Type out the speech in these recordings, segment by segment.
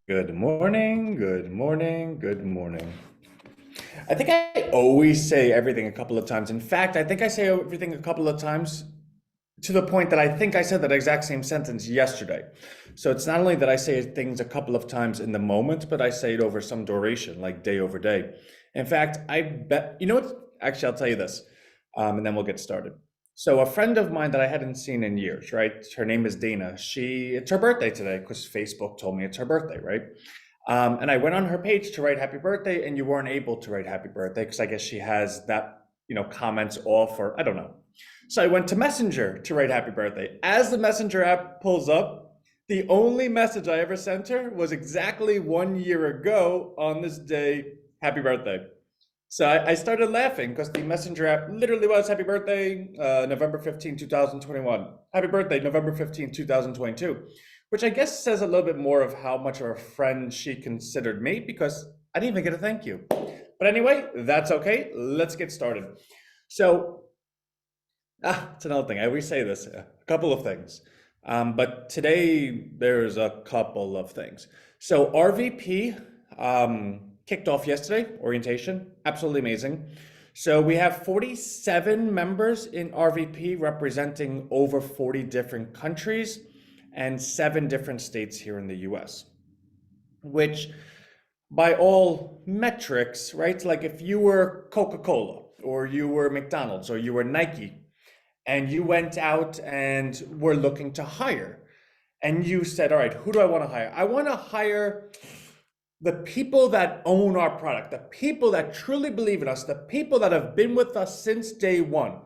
Good morning, good morning, good morning. I think I always say everything a couple of times. In fact, I think I say everything a couple of times to the point that I think I said that exact same sentence yesterday. So it's not only that I say things a couple of times in the moment, but I say it over some duration, like day over day. In fact, I bet, you know what? Actually, I'll tell you this, and then we'll get started. So a friend of mine that I hadn't seen in years, right? Her name is Dana. It's her birthday today because Facebook told me it's her birthday, right? And I went on her page to write happy birthday, and you weren't able to write happy birthday because I guess she has that, comments off, or I don't know. So I went to Messenger to write happy birthday. As the Messenger app pulls up, the only message I ever sent her was exactly 1 year ago on this day, happy birthday. So I started laughing because the Messenger app literally was happy birthday, November 15, 2021. Happy birthday, November 15, 2022, which I guess says a little bit more of how much of a friend she considered me because I didn't even get a thank you. But anyway, that's okay. Let's get started. So, it's another thing. I always say this, a couple of things. But today there's a couple of things. So RVP kicked off yesterday, orientation, absolutely amazing. So we have 47 members in RVP representing over 40 different countries and 7 different states here in the US, which by all metrics, right? Like if you were Coca-Cola or you were McDonald's or you were Nike and you went out and were looking to hire and you said, all right, who do I want to hire? I want to hire the people that own our product, the people that truly believe in us, the people that have been with us since day one.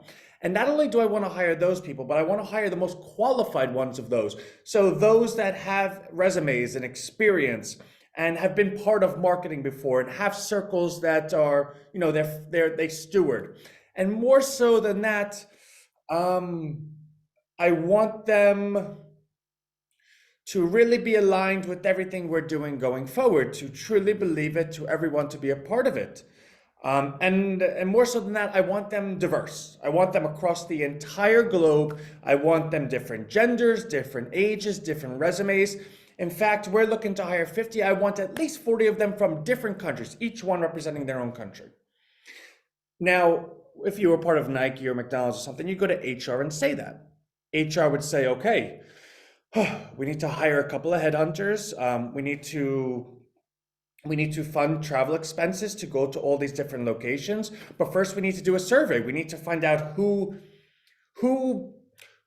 And not only do I want to hire those people, but I want to hire the most qualified ones of those. So those that have resumes and experience and have been part of marketing before and have circles that are, they steward. And more so than that, I want them to really be aligned with everything we're doing going forward, to truly believe it, to everyone to be a part of it. And more so than that, I want them diverse. I want them across the entire globe. I want them different genders, different ages, different resumes. In fact, we're looking to hire 50. I want at least 40 of them from different countries, each one representing their own country. Now, if you were part of Nike or McDonald's or something, you go to HR and say that. HR would say, okay, we need to hire a couple of headhunters. We need to fund travel expenses to go to all these different locations. But first, we need to do a survey. We need to find out who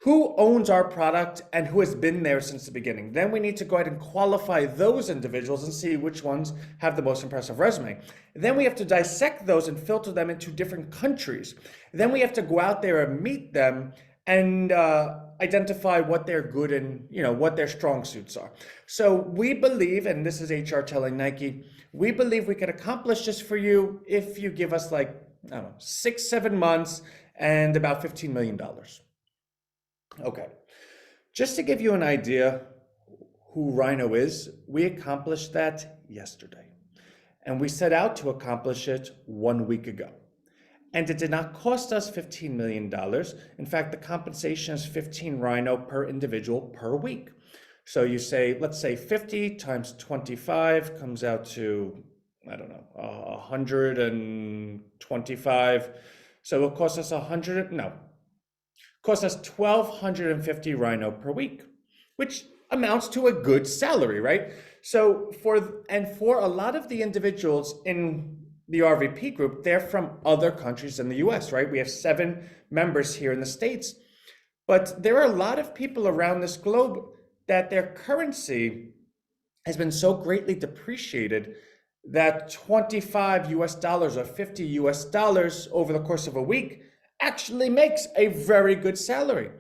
owns our product and who has been there since the beginning. Then we need to go ahead and qualify those individuals and see which ones have the most impressive resume. Then we have to dissect those and filter them into different countries. Then we have to go out there and meet them and identify what they're good and what their strong suits are. So we believe, and this is HR telling Nike, we believe we can accomplish this for you if you give us like, I don't know, 6-7 months and about $15 million. Okay, just to give you an idea who RHINO is, we accomplished that yesterday. And we set out to accomplish it 1 week ago. And it did not cost us $15 million. In fact, the compensation is 15 RHINO per individual per week. So you say, let's say 50 times 25 comes out to, I don't know, 125. So it will cost us 1,250 RHINO per week, which amounts to a good salary, right? So for a lot of the individuals in the RVP group, they're from other countries in the US, right? We have 7 members here in the States, but there are a lot of people around this globe that their currency has been so greatly depreciated that $25 or $50 over the course of a week actually makes a very good salary.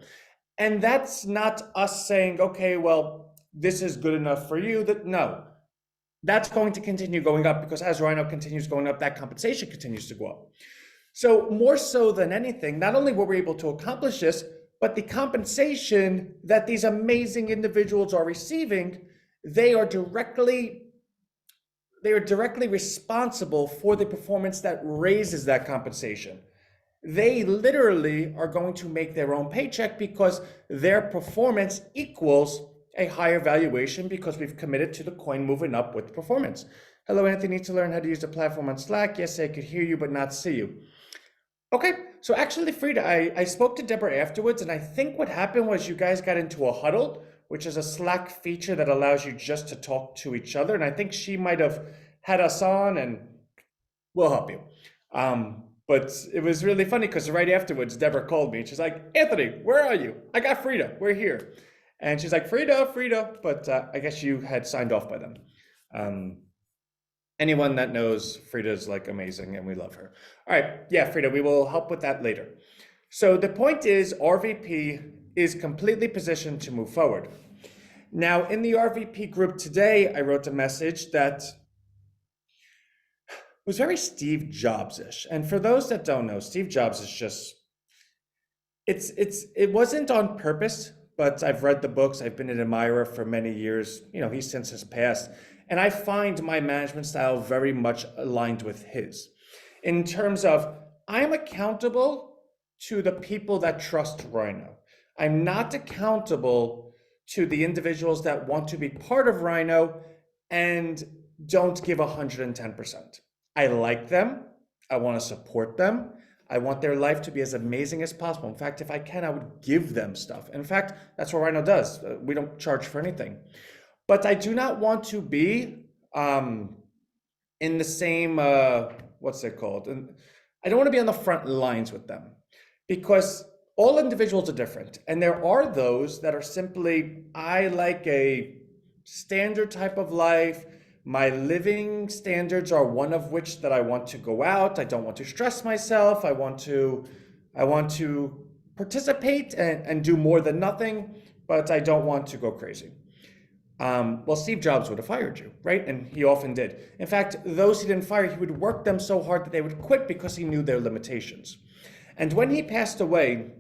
And that's not us saying, okay, well, this is good enough for you. No, that's going to continue going up because as RHINO continues going up, that compensation continues to go up. So more so than anything, not only were we able to accomplish this, but the compensation that these amazing individuals are receiving, they are directly responsible for the performance that raises that compensation. They literally are going to make their own paycheck because their performance equals a higher valuation because we've committed to the coin moving up with performance. Hello, Anthony, need to learn how to use the platform on Slack. Yes, I could hear you, but not see you. Okay, so actually, Frida, I spoke to Deborah afterwards, and I think what happened was you guys got into a huddle, which is a Slack feature that allows you just to talk to each other. And I think she might have had us on, and we'll help you. But it was really funny because right afterwards, Deborah called me and she's like, Anthony, where are you? I got Frida, we're here. And she's like, Frida, but I guess you had signed off by them. Anyone that knows Frida's like amazing and we love her. All right, yeah, Frida, we will help with that later. So the point is RVP is completely positioned to move forward. Now in the RVP group today, I wrote a message that was very Steve Jobs-ish. And for those that don't know, Steve Jobs is just, it wasn't on purpose, but I've read the books. I've been an admirer for many years. You know, he since has passed. And I find my management style very much aligned with his. In terms of, I'm accountable to the people that trust RHINO. I'm not accountable to the individuals that want to be part of RHINO and don't give 110%. I like them. I want to support them. I want their life to be as amazing as possible. In fact, if I can, I would give them stuff. In fact, that's what RHINO does. We don't charge for anything. But I do not want to be in the same, what's it called? And I don't want to be on the front lines with them because all individuals are different. And there are those that are simply, I like a standard type of life. My living standards are one of which that I want to go out. I don't want to stress myself. I want to participate and do more than nothing, but I don't want to go crazy. Well, Steve Jobs would have fired you, right? And he often did. In fact, those he didn't fire, he would work them so hard that they would quit because he knew their limitations. And when he passed away,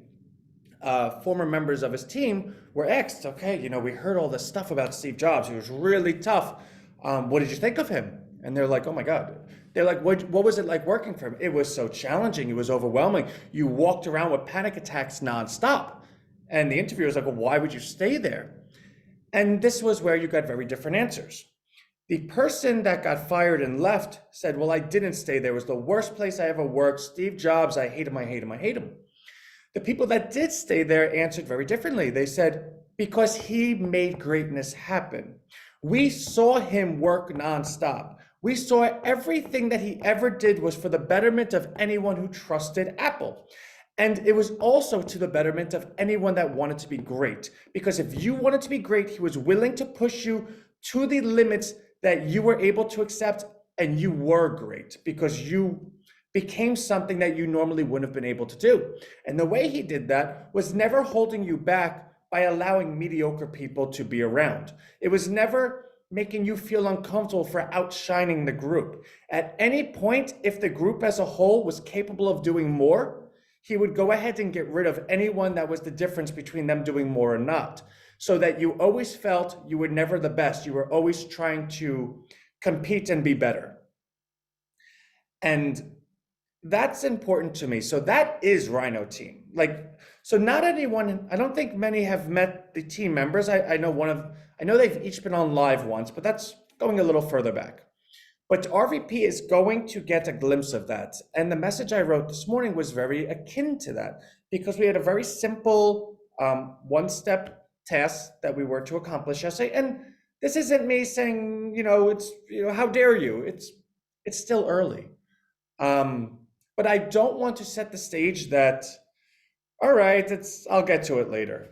former members of his team were asked, okay, you know, we heard all this stuff about Steve Jobs. He was really tough. What did you think of him? And they're like, oh my God. They're like, what was it like working for him? It was so challenging. It was overwhelming. You walked around with panic attacks nonstop. And the interviewer was like, well, why would you stay there? And this was where you got very different answers. The person that got fired and left said, well, I didn't stay there. It was the worst place I ever worked. Steve Jobs, I hate him, I hate him, I hate him. The people that did stay there answered very differently. They said, because he made greatness happen. We saw him work nonstop. We saw everything that he ever did was for the betterment of anyone who trusted Apple. And it was also to the betterment of anyone that wanted to be great. Because if you wanted to be great, he was willing to push you to the limits that you were able to accept, and you were great because you became something that you normally wouldn't have been able to do. And the way he did that was never holding you back by allowing mediocre people to be around. It was never making you feel uncomfortable for outshining the group. At any point, if the group as a whole was capable of doing more, he would go ahead and get rid of anyone that was the difference between them doing more or not, so that you always felt you were never the best. You were always trying to compete and be better. And that's important to me. So that is RHINO team. So not anyone, I don't think many have met the team members. I know they've each been on live once, but that's going a little further back. But RVP is going to get a glimpse of that. And the message I wrote this morning was very akin to that because we had a very simple one-step task that we were to accomplish yesterday. And this isn't me saying, how dare you? It's still early. But I don't want to set the stage that, all right, I'll get to it later.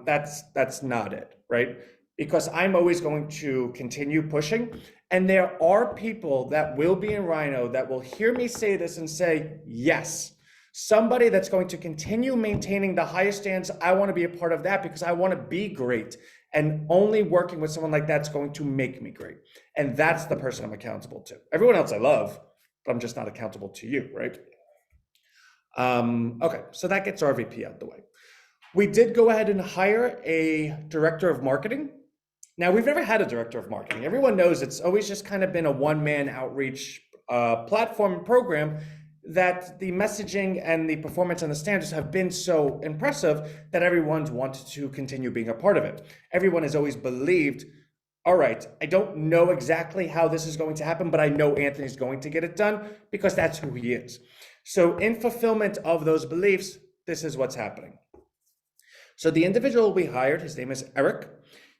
That's not it, right? Because I'm always going to continue pushing. And there are people that will be in RHINO that will hear me say this and say, yes, somebody that's going to continue maintaining the highest standards. I want to be a part of that because I want to be great. And only working with someone like that's going to make me great. And that's the person I'm accountable to. Everyone else I love, but I'm just not accountable to you, right? Okay, so that gets RVP out the way. We did go ahead and hire a director of marketing. Now, we've never had a director of marketing. Everyone knows it's always just kind of been a one-man outreach platform and program. that the messaging and the performance and the standards have been so impressive that everyone's wanted to continue being a part of it. Everyone has always believed, all right, I don't know exactly how this is going to happen, but I know Anthony's going to get it done because that's who he is. So in fulfillment of those beliefs, this is what's happening. So the individual we hired, his name is Eric.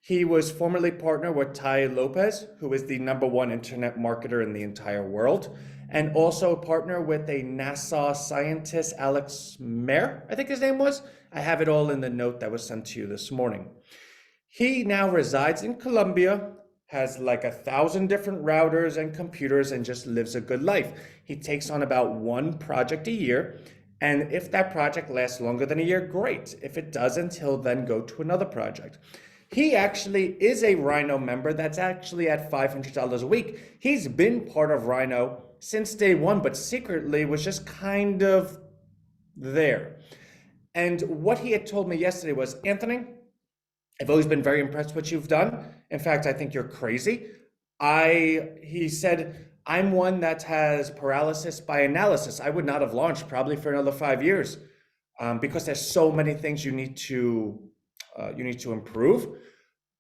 He was formerly partner with Tai Lopez, who is the #1 internet marketer in the entire world, and also a partner with a NASA scientist, Alex Mayer, I think his name was. I have it all in the note that was sent to you this morning. He now resides in Colombia, has like 1,000 different routers and computers, and just lives a good life. He takes on about one project a year. And if that project lasts longer than a year, great. If it doesn't, he'll then go to another project. He actually is a RHINO member that's actually at $500 a week. He's been part of RHINO since day one, but secretly was just kind of there. And what he had told me yesterday was, Anthony, I've always been very impressed with what you've done. In fact, I think you're crazy. He said, I'm one that has paralysis by analysis. I would not have launched probably for another 5 years because there's so many things you need to improve.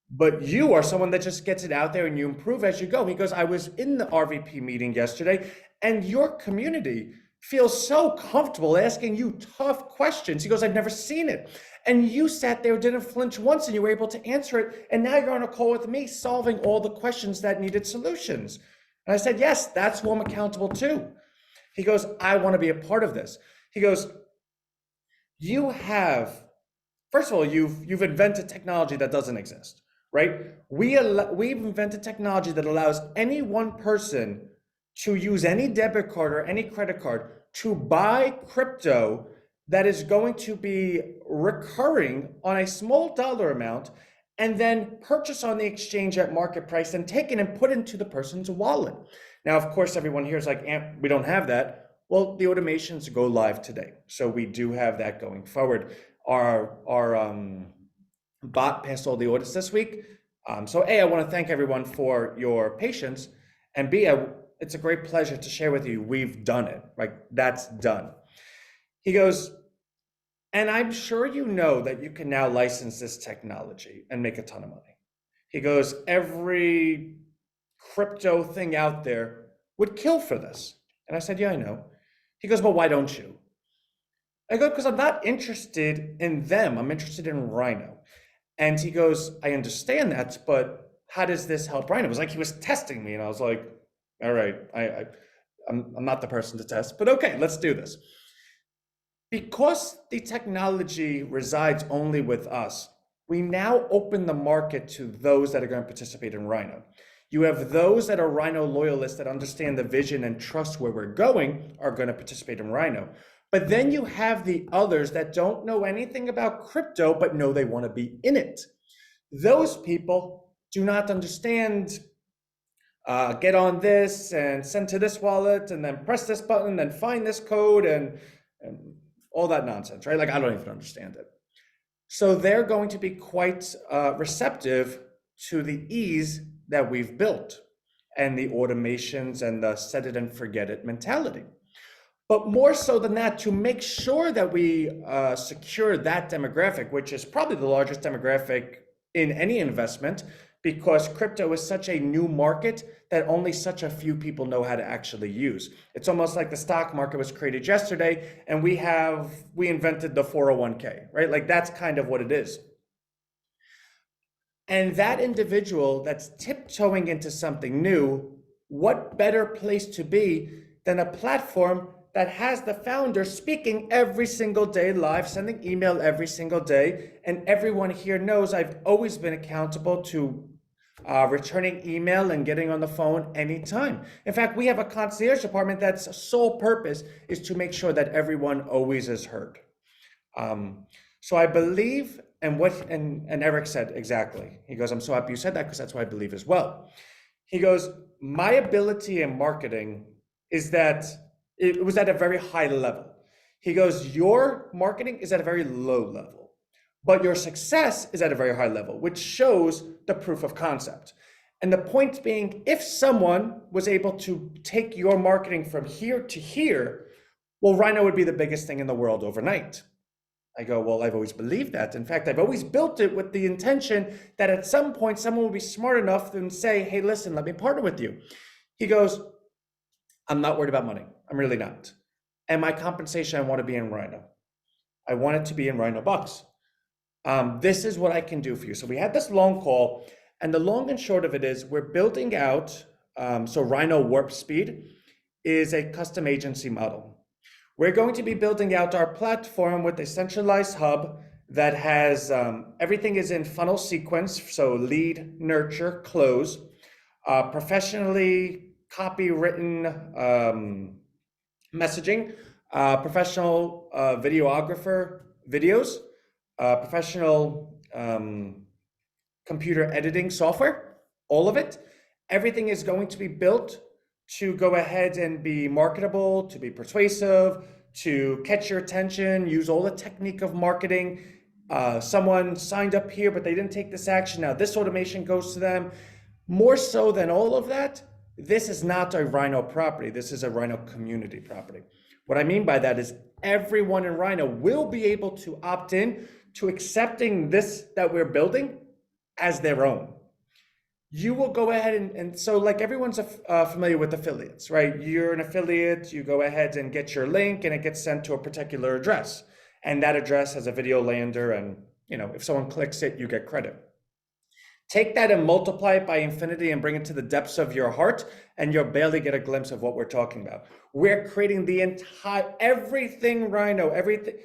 But you are someone that just gets it out there and you improve as you go. He goes, I was in the RVP meeting yesterday and your community feels so comfortable asking you tough questions. He goes, I've never seen it. And you sat there, didn't flinch once, and you were able to answer it. And now you're on a call with me solving all the questions that needed solutions. And I said, yes, that's who I'm accountable to. He goes, I want to be a part of this. He goes, you have, first of all, you've invented technology that doesn't exist, right? We've invented technology that allows any one person to use any debit card or any credit card to buy crypto that is going to be recurring on a small dollar amount and then purchase on the exchange at market price and taken and put into the person's wallet. Now, of course, everyone here is like, we don't have that. Well, the automations go live today. So we do have that going forward. Our bot passed all the audits this week. So A, I want to thank everyone for your patience. And B, it's a great pleasure to share with you, we've done it, like that's done. He goes, and I'm sure you know that you can now license this technology and make a ton of money. He goes, every crypto thing out there would kill for this. And I said, yeah, I know. He goes, well, why don't you? I go, because I'm not interested in them. I'm interested in RHINO. And he goes, I understand that, but how does this help RHINO? It was like he was testing me. And I was like, all right, I'm not the person to test, but okay, let's do this. Because the technology resides only with us, we now open the market to those that are going to participate in RHINO. You have those that are RHINO loyalists that understand the vision and trust where we're going are going to participate in RHINO. But then you have the others that don't know anything about crypto, but know they want to be in it. Those people do not understand, get on this and send to this wallet and then press this button and then find this code and all that nonsense, right? Like, I don't even understand it. So they're going to be quite receptive to the ease that we've built and the automations and the set it and forget it mentality. But more so than that, to make sure that we secure that demographic, which is probably the largest demographic in any investment, because crypto is such a new market that only such a few people know how to actually use. It's almost like the stock market was created yesterday and we invented the 401k, right? Like that's kind of what it is. And that individual that's tiptoeing into something new, what better place to be than a platform that has the founder speaking every single day live, sending email every single day. And everyone here knows I've always been accountable to returning email and getting on the phone anytime. In fact, we have a concierge department that's sole purpose is to make sure that everyone always is heard. So I believe, and Eric said exactly, he goes, I'm so happy you said that because that's what I believe as well. He goes, my ability in marketing is that it was at a very high level. He goes, your marketing is at a very low level, but your success is at a very high level, which shows the proof of concept. And the point being, if someone was able to take your marketing from here to here, Well, Rhino would be the biggest thing in the world overnight. I go, well, I've always believed that. In fact, I've always built it with the intention that at some point someone will be smart enough to say, hey, listen, let me partner with you. He goes, I'm not worried about money. I'm really not. And my compensation, I want to be in Rhino. I want it to be in RHINOBUX. This is what I can do for you. So we had this long call, and the long and short of it is we're building out, so Rhino Warp Speed is a custom agency model. We're going to be building out our platform with a centralized hub that has everything is in funnel sequence, so lead, nurture, close, professionally copywritten messaging, professional videographer videos, professional computer editing software, all of it. Everything is going to be built to go ahead and be marketable, to be persuasive, to catch your attention, use all the technique of marketing. Someone signed up here, but they didn't take this action. Now this automation goes to them. More so than all of that, this is not a Rhino property. This is a Rhino community property. What I mean by that is everyone in Rhino will be able to opt in to accepting this that we're building as their own. You will go ahead and so like everyone's familiar with affiliates, right? You're an affiliate, you go ahead and get your link and it gets sent to a particular address. And that address has a video lander and, you know, if someone clicks it, you get credit. Take that and multiply it by infinity and bring it to the depths of your heart, and you'll barely get a glimpse of what we're talking about. We're creating the entire, everything Rhino, everything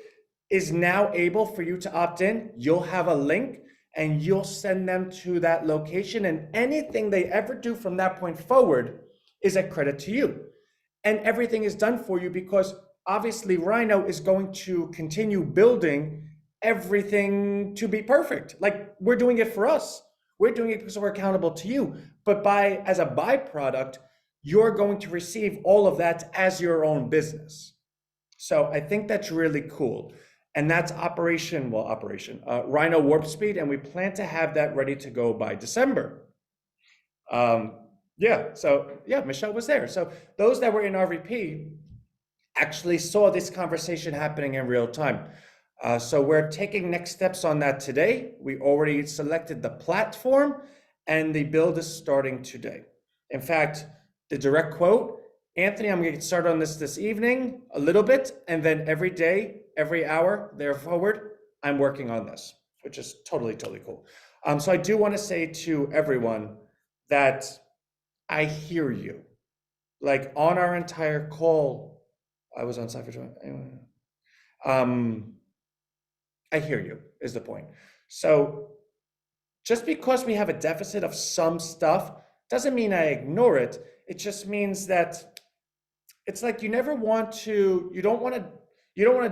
is now able for you to opt in. You'll have a link and you'll send them to that location, and anything they ever do from that point forward is a credit to you. And everything is done for you because obviously Rhino is going to continue building everything to be perfect. Like we're doing it for us. We're doing it because we're accountable to you. But as a byproduct, you're going to receive all of that as your own business. So I think that's really cool. And that's Rhino Warp Speed, and we plan to have that ready to go by December. Michelle was there. So those that were in RVP actually saw this conversation happening in real time. So we're taking next steps on that today. We already selected the platform and the build is starting today. In fact, the direct quote, Anthony, I'm gonna get started on this evening a little bit, and then every day, every hour there forward, I'm working on this, which is totally, totally cool. So I do wanna say to everyone that I hear you. Like on our entire call, I was on site for 20, I hear you is the point. So just because we have a deficit of some stuff doesn't mean I ignore it. It just means that it's like you don't want to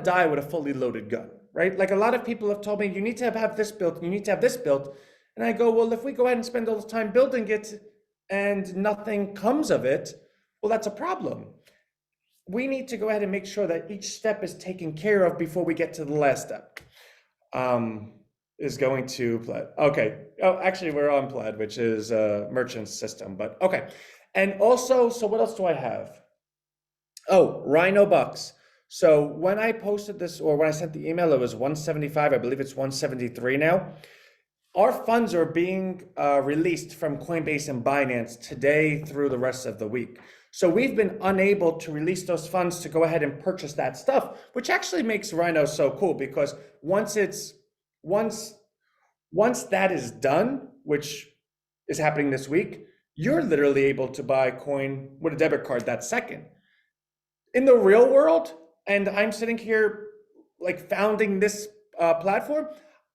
die with a fully loaded gun, right? Like a lot of people have told me, you need to have this built, you need to have this built. And I go, well, if we go ahead and spend all the time building it and nothing comes of it, well, that's a problem. We need to go ahead and make sure that each step is taken care of before we get to the last step. Is going to Plaid. Okay. Oh, actually, we're on Plaid, which is a merchant system, but okay. And also, so what else do I have? Oh, RHINOBUX. So when I posted this, or when I sent the email, it was 175. I believe it's 173 now. Our funds are being released from Coinbase and Binance today through the rest of the week. So we've been unable to release those funds to go ahead and purchase that stuff, which actually makes Rhino so cool because once that is done, which is happening this week, you're literally able to buy coin with a debit card that second. In the real world, and I'm sitting here like founding this platform,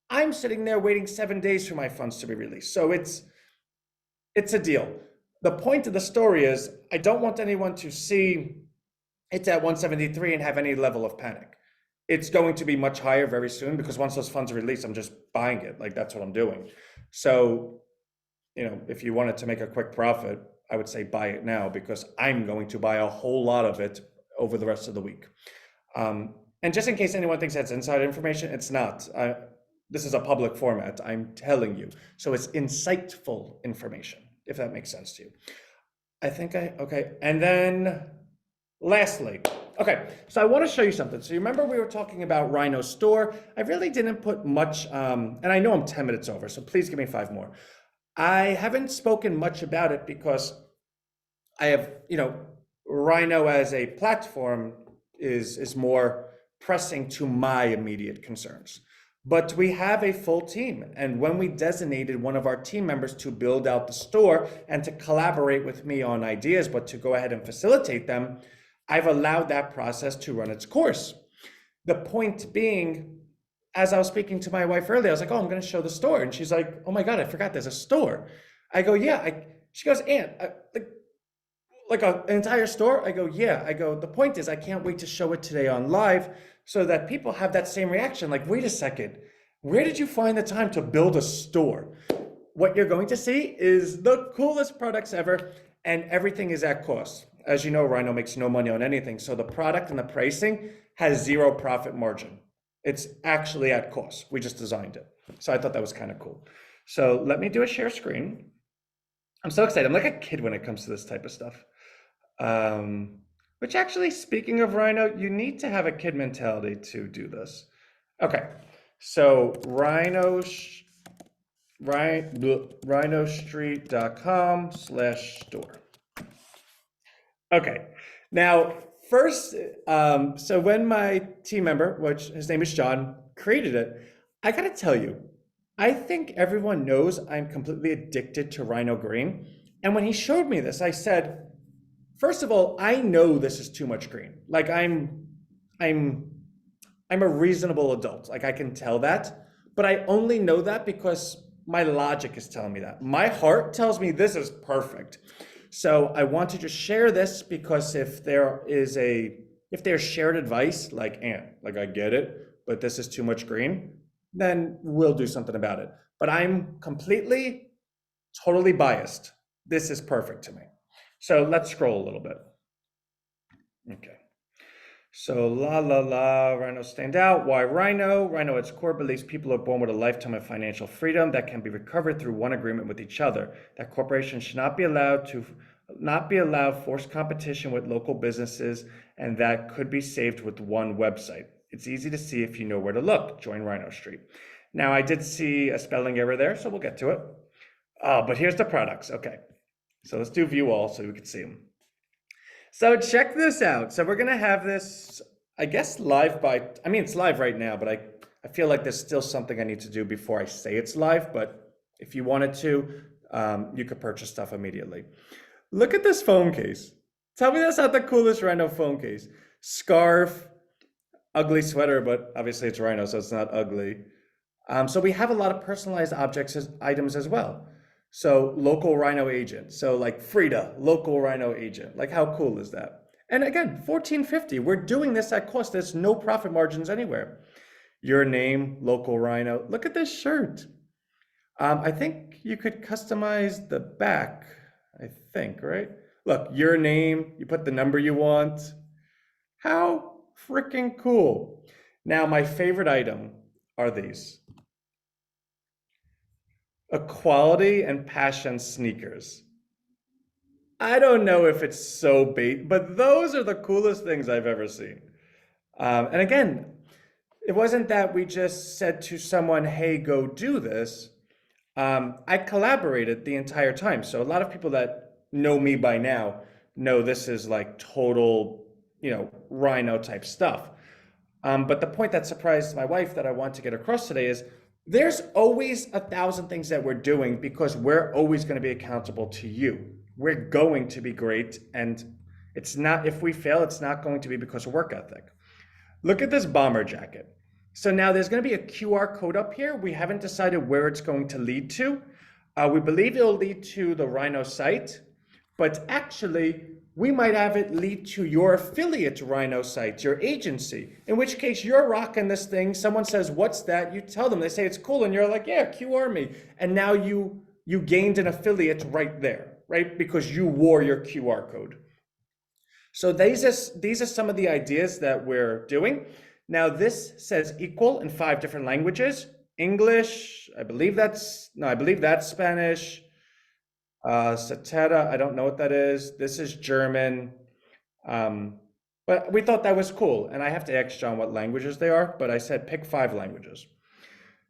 I'm sitting there waiting 7 days for my funds to be released. So it's a deal. The point of the story is I don't want anyone to see it's at 173 and have any level of panic. It's going to be much higher very soon because once those funds are released, I'm just buying it. Like that's what I'm doing. So, if you wanted to make a quick profit, I would say buy it now because I'm going to buy a whole lot of it over the rest of the week. And just in case anyone thinks that's inside information, it's not. This is a public format, I'm telling you. So it's insightful information, if that makes sense to you. Okay. And then lastly, Okay, so I want to show you something. So you remember we were talking about Rhino Store? I really didn't put much, and I know I'm 10 minutes over, so please give me 5 more. I haven't spoken much about it because I have, Rhino as a platform is more pressing to my immediate concerns. But we have a full team, and when we designated one of our team members to build out the store and to collaborate with me on ideas, but to go ahead and facilitate them, I've allowed that process to run its course. The point being, as I was speaking to my wife earlier, I was like, "Oh, I'm going to show the store," and she's like, "Oh my God, I forgot there's a store." I go, "Yeah." She goes, "Aunt, like an entire store?" I go, "Yeah." I go, "The point is, I can't wait to show it today on live so that people have that same reaction. Like, wait a second, where did you find the time to build a store?" What you're going to see is the coolest products ever, and everything is at cost. As you know, Rhino makes no money on anything, so the product and the pricing has zero profit margin. It's actually at cost. We just designed it. So I thought that was kind of cool. So let me do a share screen. I'm so excited. I'm like a kid when it comes to this type of stuff. Which actually, speaking of Rhino, you need to have a kid mentality to do this. Okay, so rhinostreet.com/store. Okay, now first, so when my team member, which his name is John, created it, I gotta tell you, I think everyone knows I'm completely addicted to Rhino Green. And when he showed me this, I said, first of all, I know this is too much green. Like I'm I'm a reasonable adult. Like I can tell that, but I only know that because my logic is telling me that. My heart tells me this is perfect. So I want to just share this because if there's shared advice, like, like I get it, but this is too much green, then we'll do something about it. But I'm completely, totally biased. This is perfect to me. So let's scroll a little bit. Okay. So Rhino stand out. Why Rhino? Rhino at its core believes people are born with a lifetime of financial freedom that can be recovered through one agreement with each other. That corporations should not be allowed forced competition with local businesses, and that could be saved with one website. It's easy to see if you know where to look. Join Rhino Street. Now I did see a spelling error there, so we'll get to it. But here's the products. Okay, so let's do view all so we can see them. So check this out. So we're gonna have this, I guess, live it's live right now, but I feel like there's still something I need to do before I say it's live, but if you wanted to, you could purchase stuff immediately. Look at this phone case. Tell me that's not the coolest Rhino phone case. Scarf, ugly sweater, but obviously it's Rhino, so it's not ugly. So we have a lot of personalized items as well. So local Rhino agent. So like Frida, local Rhino agent. Like how cool is that? And again, $14.50. We're doing this at cost. There's no profit margins anywhere. Your name, local Rhino. Look at this shirt. I think you could customize the back. I think, right? Look, your name. You put the number you want. How freaking cool. Now, my favorite item are these. Equality and passion sneakers. I don't know if it's so bait, but those are the coolest things I've ever seen. And again, it wasn't that we just said to someone, hey, go do this. I collaborated the entire time. So a lot of people that know me by now know this is like total, Rhino type stuff. But the point that surprised my wife that I want to get across today is there's always 1,000 things that we're doing because we're always going to be accountable to you. We're going to be great. And it's not, if we fail, it's not going to be because of work ethic. Look at this bomber jacket. So now there's going to be a QR code up here. We haven't decided where it's going to lead to. We believe it'll lead to the Rhino site, but actually we might have it lead to your affiliate Rhino site, your agency, in which case you're rocking this thing. Someone says, what's that? You tell them, they say it's cool. And you're like, yeah, QR me. And now you gained an affiliate right there, right? Because you wore your QR code. So these are some of the ideas that we're doing. Now this says equal in 5 different languages. English, I believe that's Spanish. Satera, I don't know what that is. This is German. But we thought that was cool. And I have to ask John what languages they are, but I said pick 5 languages.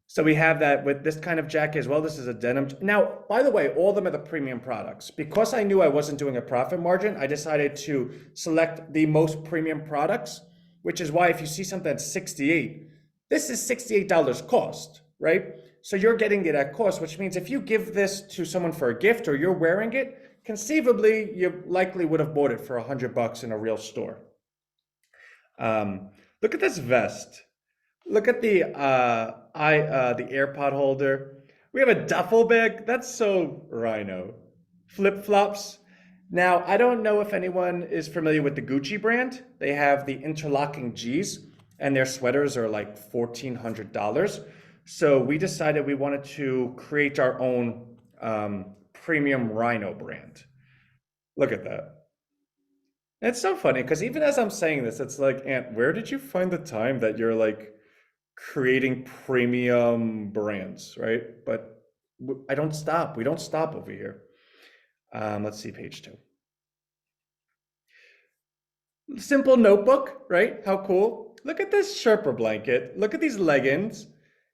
So we have that with this kind of jacket as well. This is a denim. Now, by the way, all of them are the premium products. Because I knew I wasn't doing a profit margin, I decided to select the most premium products, which is why if you see something that's 68, this is $68 cost, right? So you're getting it at cost, which means if you give this to someone for a gift or you're wearing it, conceivably, you likely would have bought it for $100 in a real store. Look at this vest. Look at the the AirPod holder. We have a duffel bag. That's so Rhino. Flip-flops. Now, I don't know if anyone is familiar with the Gucci brand. They have the interlocking G's, and their sweaters are like $1,400. So we decided we wanted to create our own premium Rhino brand. Look at that. It's so funny because even as I'm saying this, it's like, Aunt, where did you find the time that you're like creating premium brands, right? But I don't stop. We don't stop over here. Let's see, page 2. Simple notebook, right? How cool. Look at this Sherpa blanket. Look at these leggings.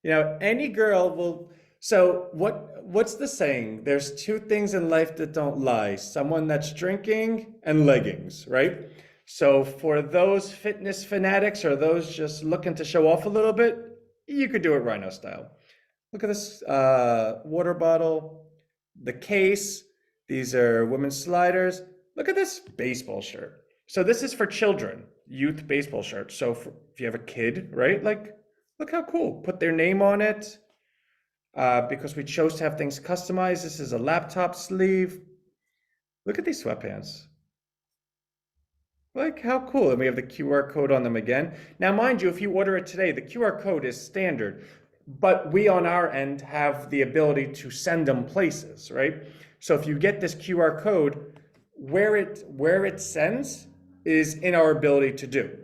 You know, any girl will. So what's the saying? There's 2 things in life that don't lie. Someone that's drinking and leggings, right? So for those fitness fanatics or those just looking to show off a little bit, you could do it Rhino style. Look at this water bottle, the case. These are women's sliders. Look at this baseball shirt. So this is for children, youth baseball shirt. So if you have a kid, right? Like, look how cool. Put their name on it. Because we chose to have things customized. This is a laptop sleeve. Look at these sweatpants. Like how cool. And we have the QR code on them again. Now, mind you, if you order it today, the QR code is standard, but we on our end have the ability to send them places, right? So if you get this QR code, where it sends is in our ability to do.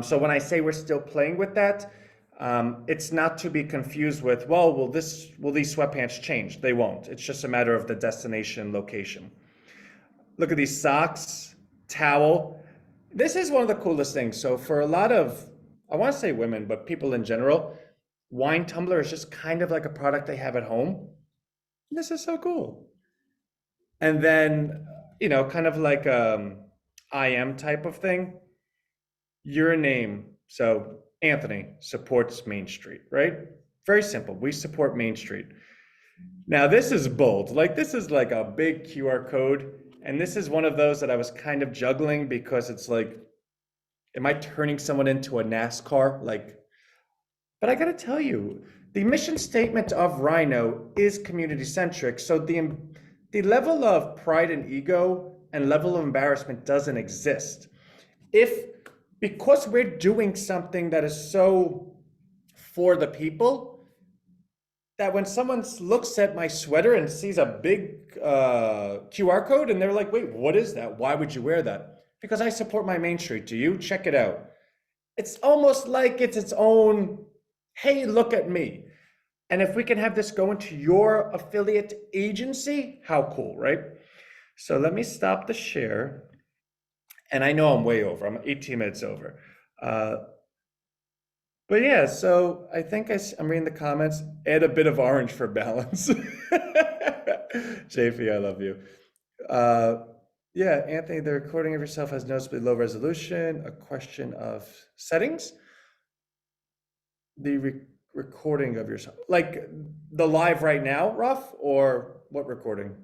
So when I say we're still playing with that, it's not to be confused with, well, will these sweatpants change? They won't. It's just a matter of the destination location. Look at these socks, towel. This is one of the coolest things. So for a lot of, I want to say women, but people in general, wine tumbler is just kind of like a product they have at home. This is so cool. And then, you know, kind of like I am type of thing. Your name. So Anthony supports Main Street, right? Very simple. We support Main Street. Now this is bold. Like this is like a big QR code. And this is one of those that I was kind of juggling because it's like, am I turning someone into a NASCAR? Like, but I gotta tell you, the mission statement of Rhino is community centric. So the level of pride and ego and level of embarrassment doesn't exist. Because we're doing something that is so for the people, that when someone looks at my sweater and sees a big QR code and they're like, wait, what is that? Why would you wear that? Because I support my Main Street. Do you? Check it out. It's almost like it's its own, hey, look at me. And if we can have this go into your affiliate agency, how cool, right? So let me stop the share. And I know I'm way over. I'm 18 minutes over. But yeah, so I think I'm reading the comments. Add a bit of orange for balance. JP, I love you. Yeah, Anthony, the recording of yourself has noticeably low resolution. A question of settings. The recording of yourself, like the live right now, Ruff, or what recording?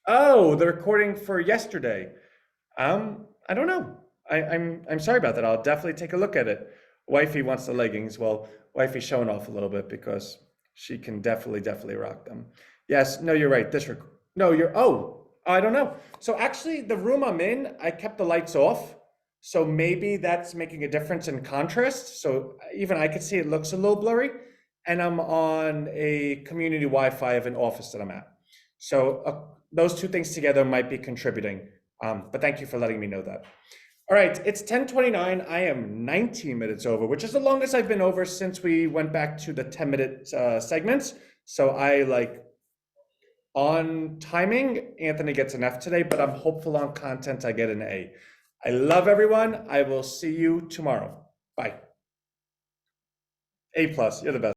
Oh, the recording for yesterday. I don't know. I'm sorry about that. I'll definitely take a look at it. Wifey wants the leggings. Well, wifey's showing off a little bit because she can definitely rock them. Yes, no, you're right. I don't know. So actually the room I'm in, I kept the lights off. So maybe that's making a difference in contrast. So even I could see it looks a little blurry. And I'm on a community Wi-Fi of an office that I'm at. So those 2 things together might be contributing. But thank you for letting me know that. All right, it's 10:29. I am 19 minutes over, which is the longest I've been over since we went back to the 10-minute segments. So on timing, Anthony gets an F today, but I'm hopeful on content I get an A. I love everyone. I will see you tomorrow. Bye. A plus, you're the best.